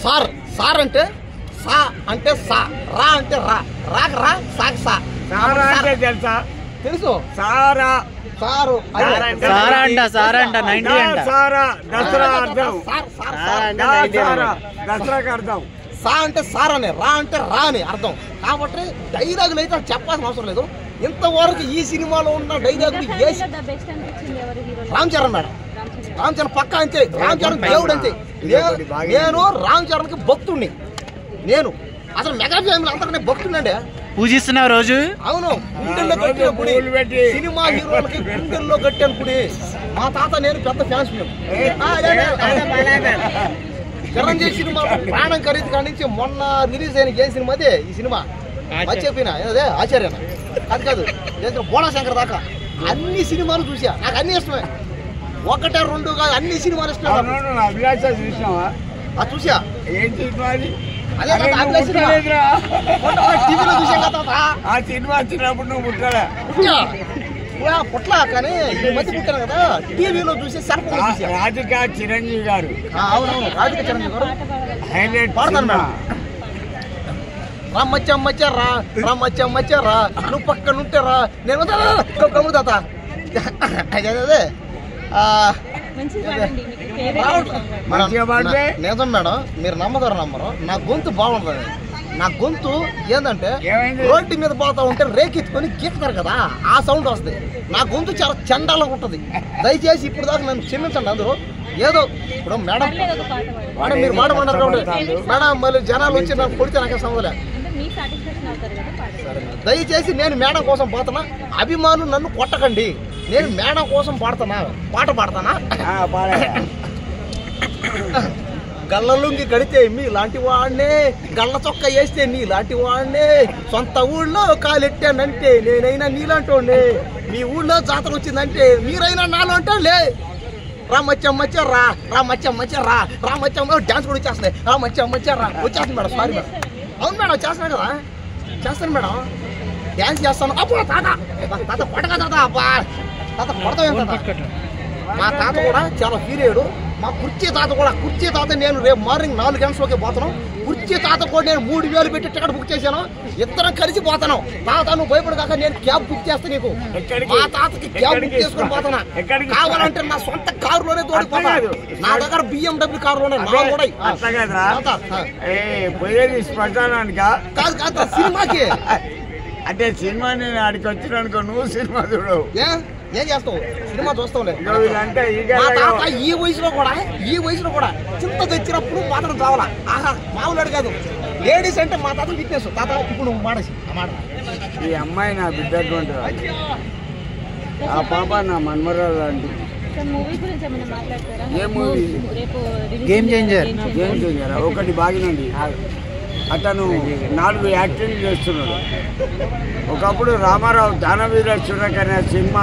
Sir sir అంటే సా అంటే సా, రా అంటే రా, రాక రా, సాకి సా. తెలుసా? తెలుసు సారా సారు సారా అంట, సారా అంట, 90 అంట. సారా దసరా అర్థం, దసరాకి అర్థం. సా అంటే సార్ అని, రా అంటే రా అని అర్థం. కాబట్టి డైలాగులు అయితే చెప్పాల్సిన అవసరం లేదు. ఇంతవరకు ఈ సినిమాలో ఉన్న డైలాగులు రామ్ చరణ్ మేడం. రామ్ చరణ్ పక్కా అంతే, రామ్ చరణ్ దేవుడు అంతే. నేను రామ్ చరణ్ కి భక్తుడిని. నేను అసలు మెగా ఫ్యామిలీ అంతకనే భక్తుడండి. పూజిస్తున్నావు రోజు? అవును, గుండెల్లో కట్టిన గుడి, సినిమా హీరోలకి గుండెల్లో కట్టిన గుడి. మా తాత నేను పెద్ద ఫ్యాన్స్. మేము చిరంజీవి సినిమా ప్రాణం ఖరీదు కాడి నుంచి మొన్న రిలీజ్ అయిన ఏ సినిమా అదే ఈ సినిమా మర్చిపోయినా అదే ఆచార్యన కాదు కాదు బోళాశంకర్ దాకా అన్ని సినిమాలు చూసా. నాకు అన్ని ఇష్టమే, ఒకటే రెండు కాదు, అన్ని సినిమాలు ఇష్టమే. అభిలాష చూసినావా? అది చూసా. ఏం సినిమా అది? అదే టీవీలో చూసా కదా. ఆ సినిమా వచ్చినప్పుడు నువ్వు పుట్టాలా? పుట్లా, కానీ ఈ మధ్య పుట్టాను కదా టీవీలో చూసి సర్పంచ్ చూసా. రాధిక చిరంజీవి గారు. అవునవును, రాధిక చిరంజీవి గారు హైలైట్ పాడతాను మేడం. రమ్మచ్చమ్మచ్చారా రమ్మచ్చమ్మచ్చారా, నువ్వు పక్కన ఉంటారా నేను గమ్ముతాత. అదే నిజం మేడం, మీరు నమ్మతారు నమ్మరు, నా గొంతు బాగుంటుంది. నా గొంతు ఏంటంటే రోడ్డు మీద పోతా ఉంటే రేకెత్తుకొని గీకుతారు కదా, ఆ సౌండ్ వస్తుంది. నా గొంతు చాలా చండాలంగా ఉంటుంది. దయచేసి ఇప్పుడు దాకా నన్ను క్షమించండి అందరూ. ఏదో ఇప్పుడు మేడం మేడం మీరు పాడమన్నారు కాబట్టి మేడం మళ్ళీ జనాలు వచ్చి నాకు కొడితే నాకే సంవత్సరం. దయచేసి నేను మేడం కోసం పాడుతున్నా, అభిమానులు నన్ను కొట్టకండి. నేను మేడం కోసం పాడుతున్నా, పాట పాడతానా? గళ్ళలుంగి కడితే మీ లాంటి వాడినే, గళ్ళ చొక్క వేస్తే నీ లాంటి వాడినే, సొంత ఊళ్ళో కాలెట్టానంటే నేనైనా నీలాంటి వాడినే, మీ ఊళ్ళో జాతర వచ్చిందంటే మీరైనా నాలో అంటాలే. రామచ్చమ్మచ్చారా రామచ్చమ్మచ్చారా రామచ్చమ్మ డాన్స్ కూడా వచ్చేస్తున్నాయి. రామచ్చమ్మచ్చారా వచ్చేస్తుంది మేడం. Sorry madam. అవును మేడం, చేస్తున్నాను కదా, చేస్తాను మేడం, డ్యాన్స్ చేస్తాను. అప్పుడు తాత తాత పడక తాత అబ్బా తాత పడతాం. మా తాత కూడా చాలా ఫీల్ అయ్యాడు. మా కుర్చీ తాత నేను రేపు మార్నింగ్ 4 గంటలకే పోతాను. కుర్చీ తాత కూడా నేను 3000 పెట్టి టికెట్ బుక్ చేశాను. ఇద్దరం కలిసి పోతాను. తాత నువ్వు భయపడగాక నేను క్యాబ్ బుక్ చేస్తా నీకు. మా తాతకి క్యాబ్ బుక్ చేసుకుని పోతానా, కావాలంటే నా సొంత కారులోనే తోడిపోతా. నా దగ్గర BMW కారులోనే కాదు కాదు సినిమాకి. అంటే సినిమా నేను ఆడికి వచ్చినానుకో, నువ్వు సినిమా చూడవు. ఏం చేస్తావు, సినిమా చూస్తావులే. ఈ వయసులో కూడా చింత తెచ్చినప్పుడు మాత్రం చావాలా. ఆహా మామూలు కాదు. లేడీస్ అంటే మా తాత వీక్నెస్. తాత ఇప్పుడు నువ్వు మానేసి ఆ మాట. ఈ అమ్మాయి నా బిడ్డకు ఉంటుంది, ఆ పాప నా మన్మరాలు లాంటిది. ఏ మూవీ? Game changer. ఒకటి బాగినండి. అతను 4 యాక్టింగ్ చేస్తున్నాడు. ఒకప్పుడు రామారావు దానవీర చురక అనే సినిమా